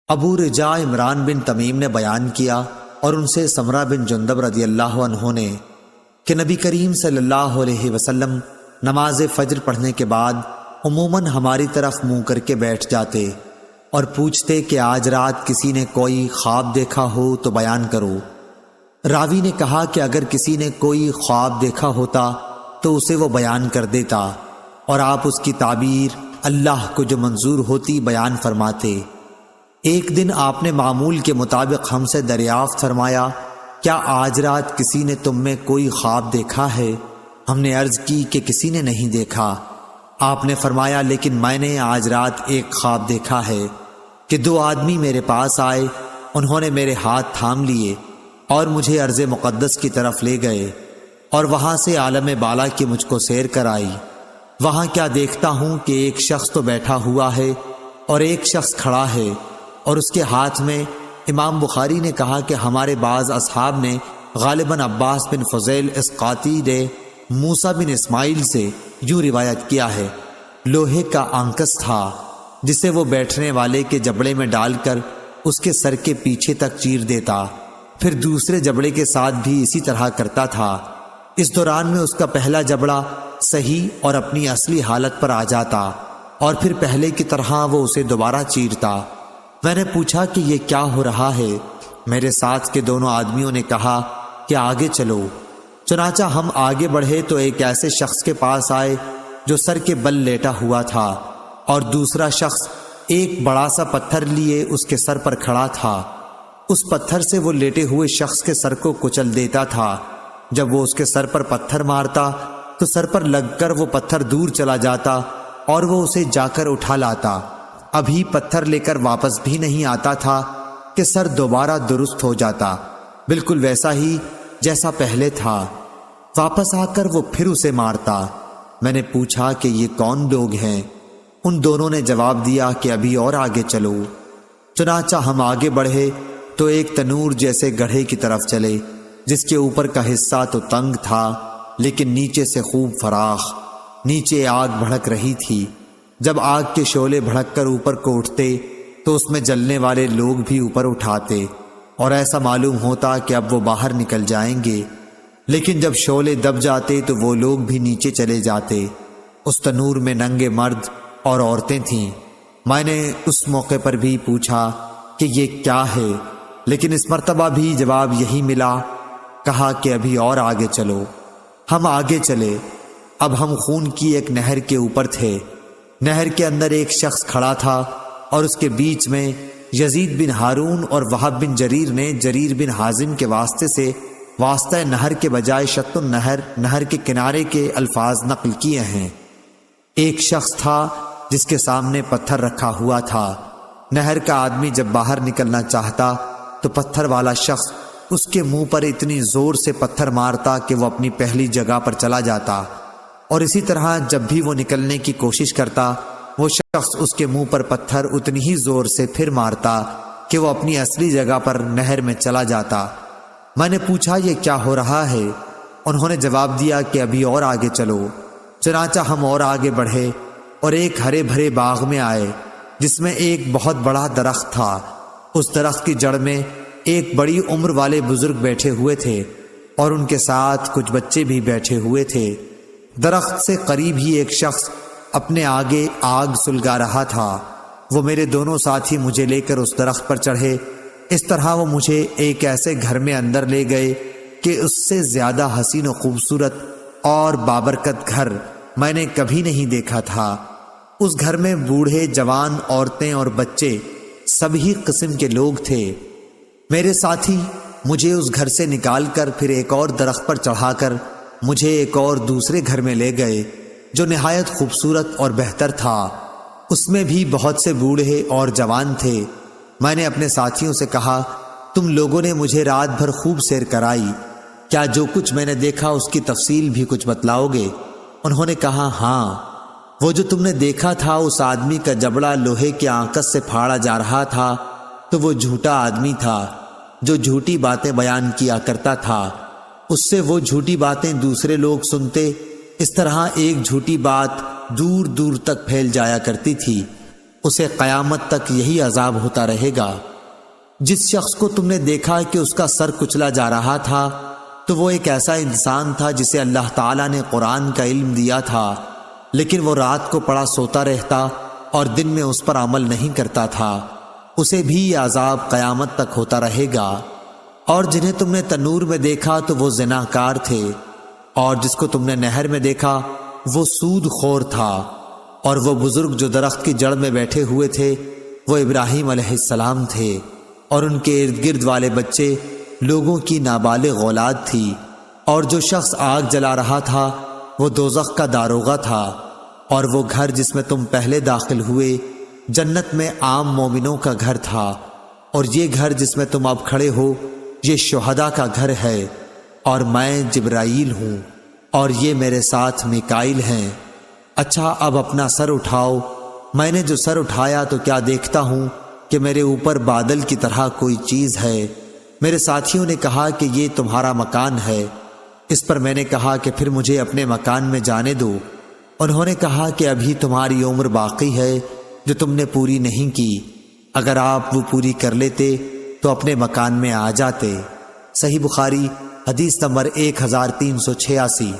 ابو رجاء عمران بن تمیم نے بیان کیا اور ان سے سمرہ بن جندب رضی اللہ عنہ نے کہ نبی کریم صلی اللہ علیہ وسلم نماز فجر پڑھنے کے بعد عموماً ہماری طرف منہ کر کے بیٹھ جاتے اور پوچھتے کہ آج رات کسی نے کوئی خواب دیکھا ہو تو بیان کرو۔ راوی نے کہا کہ اگر کسی نے کوئی خواب دیکھا ہوتا تو اسے وہ بیان کر دیتا اور آپ اس کی تعبیر اللہ کو جو منظور ہوتی بیان فرماتے۔ ایک دن آپ نے معمول کے مطابق ہم سے دریافت فرمایا، کیا آج رات کسی نے تم میں کوئی خواب دیکھا ہے؟ ہم نے عرض کی کہ کسی نے نہیں دیکھا۔ آپ نے فرمایا، لیکن میں نے آج رات ایک خواب دیکھا ہے کہ دو آدمی میرے پاس آئے، انہوں نے میرے ہاتھ تھام لیے اور مجھے ارض مقدس کی طرف لے گئے اور وہاں سے عالم بالا کی مجھ کو سیر کرائی۔ وہاں کیا دیکھتا ہوں کہ ایک شخص تو بیٹھا ہوا ہے اور ایک شخص کھڑا ہے اور اس کے ہاتھ میں، امام بخاری نے کہا کہ ہمارے بعض اصحاب نے غالباً عباس بن فضیل اسقاطی نے موسیٰ بن اسماعیل سے یوں روایت کیا ہے، لوہے کا آنکس تھا جسے وہ بیٹھنے والے کے جبڑے میں ڈال کر اس کے سر کے پیچھے تک چیر دیتا، پھر دوسرے جبڑے کے ساتھ بھی اسی طرح کرتا تھا۔ اس دوران میں اس کا پہلا جبڑا صحیح اور اپنی اصلی حالت پر آ جاتا اور پھر پہلے کی طرح وہ اسے دوبارہ چیرتا۔ میں نے پوچھا کہ یہ کیا ہو رہا ہے؟ میرے ساتھ کے دونوں آدمیوں نے کہا کہ آگے چلو۔ چنانچہ ہم آگے بڑھے تو ایک ایسے شخص کے پاس آئے جو سر کے بل لیٹا ہوا تھا اور دوسرا شخص ایک بڑا سا پتھر لیے اس کے سر پر کھڑا تھا۔ اس پتھر سے وہ لیٹے ہوئے شخص کے سر کو کچل دیتا تھا۔ جب وہ اس کے سر پر پتھر مارتا تو سر پر لگ کر وہ پتھر دور چلا جاتا اور وہ اسے جا کر اٹھا لاتا۔ ابھی پتھر لے کر واپس بھی نہیں آتا تھا کہ سر دوبارہ درست ہو جاتا، بالکل ویسا ہی جیسا پہلے تھا۔ واپس آ کر وہ پھر اسے مارتا۔ میں نے پوچھا کہ یہ کون لوگ ہیں؟ ان دونوں نے جواب دیا کہ ابھی اور آگے چلو۔ چنانچہ ہم آگے بڑھے تو ایک تنور جیسے گڑھے کی طرف چلے جس کے اوپر کا حصہ تو تنگ تھا لیکن نیچے سے خوب فراخ۔ نیچے آگ بھڑک رہی تھی۔ جب آگ کے شعلے بھڑک کر اوپر کو اٹھتے تو اس میں جلنے والے لوگ بھی اوپر اٹھاتے اور ایسا معلوم ہوتا کہ اب وہ باہر نکل جائیں گے، لیکن جب شعلے دب جاتے تو وہ لوگ بھی نیچے چلے جاتے۔ اس تنور میں ننگے مرد اور عورتیں تھیں۔ میں نے اس موقع پر بھی پوچھا کہ یہ کیا ہے، لیکن اس مرتبہ بھی جواب یہی ملا۔ کہا کہ ابھی اور آگے چلو۔ ہم آگے چلے۔ اب ہم خون کی ایک نہر کے اوپر تھے۔ نہر کے اندر ایک شخص کھڑا تھا اور اس کے بیچ میں یزید بن ہارون اور وہب بن جریر نے جریر بن حازم کے واسطے سے واسطہ نہر کے بجائے شط النہر، نہر کے کنارے کے الفاظ نقل کیے ہیں۔ ایک شخص تھا جس کے سامنے پتھر رکھا ہوا تھا۔ نہر کا آدمی جب باہر نکلنا چاہتا تو پتھر والا شخص اس کے منہ پر اتنی زور سے پتھر مارتا کہ وہ اپنی پہلی جگہ پر چلا جاتا، اور اسی طرح جب بھی وہ نکلنے کی کوشش کرتا وہ شخص اس کے منہ پر پتھر اتنی ہی زور سے پھر مارتا کہ وہ اپنی اصلی جگہ پر نہر میں چلا جاتا۔ میں نے پوچھا یہ کیا ہو رہا ہے؟ انہوں نے جواب دیا کہ ابھی اور آگے چلو۔ چنانچہ ہم اور آگے بڑھے اور ایک ہرے بھرے باغ میں آئے جس میں ایک بہت بڑا درخت تھا۔ اس درخت کی جڑ میں ایک بڑی عمر والے بزرگ بیٹھے ہوئے تھے اور ان کے ساتھ کچھ بچے بھی بیٹھے ہوئے تھے۔ درخت سے قریب ہی ایک شخص اپنے آگے آگ سلگا رہا تھا۔ وہ میرے دونوں ساتھی مجھے لے کر اس درخت پر چڑھے۔ اس طرح وہ مجھے ایک ایسے گھر میں اندر لے گئے کہ اس سے زیادہ حسین و خوبصورت اور بابرکت گھر میں نے کبھی نہیں دیکھا تھا۔ اس گھر میں بوڑھے، جوان، عورتیں اور بچے سبھی قسم کے لوگ تھے۔ میرے ساتھی مجھے اس گھر سے نکال کر پھر ایک اور درخت پر چڑھا کر مجھے ایک اور دوسرے گھر میں لے گئے جو نہایت خوبصورت اور بہتر تھا۔ اس میں بھی بہت سے بوڑھے اور جوان تھے۔ میں نے اپنے ساتھیوں سے کہا، تم لوگوں نے مجھے رات بھر خوب سیر کرائی، کیا جو کچھ میں نے دیکھا اس کی تفصیل بھی کچھ بتلاؤ گے؟ انہوں نے کہا، ہاں، وہ جو تم نے دیکھا تھا اس آدمی کا جبڑا لوہے کے آنکس سے پھاڑا جا رہا تھا تو وہ جھوٹا آدمی تھا جو جھوٹی باتیں بیان کیا کرتا تھا۔ اس سے وہ جھوٹی باتیں دوسرے لوگ سنتے، اس طرح ایک جھوٹی بات دور دور تک پھیل جایا کرتی تھی۔ اسے قیامت تک یہی عذاب ہوتا رہے گا۔ جس شخص کو تم نے دیکھا کہ اس کا سر کچلا جا رہا تھا تو وہ ایک ایسا انسان تھا جسے اللہ تعالیٰ نے قرآن کا علم دیا تھا، لیکن وہ رات کو پڑا سوتا رہتا اور دن میں اس پر عمل نہیں کرتا تھا، اسے بھی یہ عذاب قیامت تک ہوتا رہے گا۔ اور جنہیں تم نے تنور میں دیکھا تو وہ زناکار تھے، اور جس کو تم نے نہر میں دیکھا وہ سود خور تھا، اور وہ بزرگ جو درخت کی جڑ میں بیٹھے ہوئے تھے وہ ابراہیم علیہ السلام تھے، اور ان کے ارد گرد والے بچے لوگوں کی نابالغ اولاد تھی۔ اور جو شخص آگ جلا رہا تھا وہ دوزخ کا داروغہ تھا، اور وہ گھر جس میں تم پہلے داخل ہوئے جنت میں عام مومنوں کا گھر تھا، اور یہ گھر جس میں تم اب کھڑے ہو یہ شہداء کا گھر ہے، اور میں جبرائیل ہوں اور یہ میرے ساتھ میکائیل ہیں۔ اچھا اب اپنا سر اٹھاؤ۔ میں نے جو سر اٹھایا تو کیا دیکھتا ہوں کہ میرے اوپر بادل کی طرح کوئی چیز ہے۔ میرے ساتھیوں نے کہا کہ یہ تمہارا مکان ہے۔ اس پر میں نے کہا کہ پھر مجھے اپنے مکان میں جانے دو۔ انہوں نے کہا کہ ابھی تمہاری عمر باقی ہے جو تم نے پوری نہیں کی، اگر آپ وہ پوری کر لیتے تو اپنے مکان میں آ جاتے۔ صحیح بخاری حدیث نمبر 1386۔